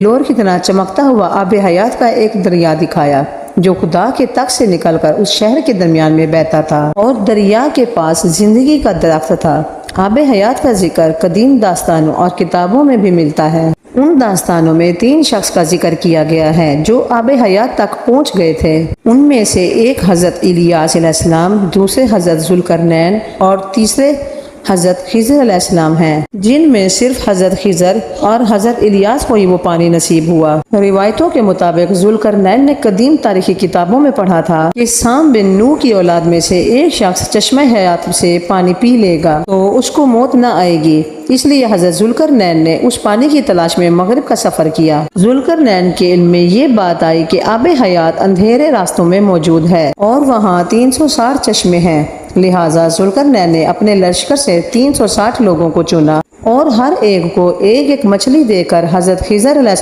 Lower کی طرح چمکتا ہوا آب حیات کا ایک دریا دکھایا جو خدا کے تخت سے نکل کر اس شہر کے درمیان میں بہتا تھا، اور دریا کے پاس زندگی کا درخت تھا۔ آب حیات کا ذکر قدیم داستانوں اور کتابوں میں بھی ملتا ہے۔ ان داستانوں میں 3 شخص کا ذکر کیا گیا ہے جو آب حیات تک پہنچ گئے تھے۔ ان میں سے ایک حضرت الیاس علیہ السلام، دوسرے حضرت ذوالقرنین اور تیسرے حضرت خضر علیہ السلام ہیں، جن میں صرف حضرت خضر اور حضرت الیاس کو ہی وہ پانی نصیب ہوا۔ روایتوں کے مطابق ذوالقرنین نے قدیم تاریخی کتابوں میں پڑھا تھا کہ سام بن نوح کی اولاد میں سے ایک شخص چشمہ حیات سے پانی پی لے گا تو اس کو موت نہ آئے گی، اس لیے حضرت ذوالقرنین نے اس پانی کی تلاش میں مغرب کا سفر کیا۔ ذوالقرنین کے علم میں یہ بات آئی کہ آب حیات اندھیرے راستوں میں موجود ہے اور وہاں 360 چشمے ہیں، لہٰذا ذوالقرنین نے اپنے لشکر سے 360 لوگوں کو چنا اور ہر ایک کو ایک ایک مچھلی دے کر حضرت خضر علیہ السلام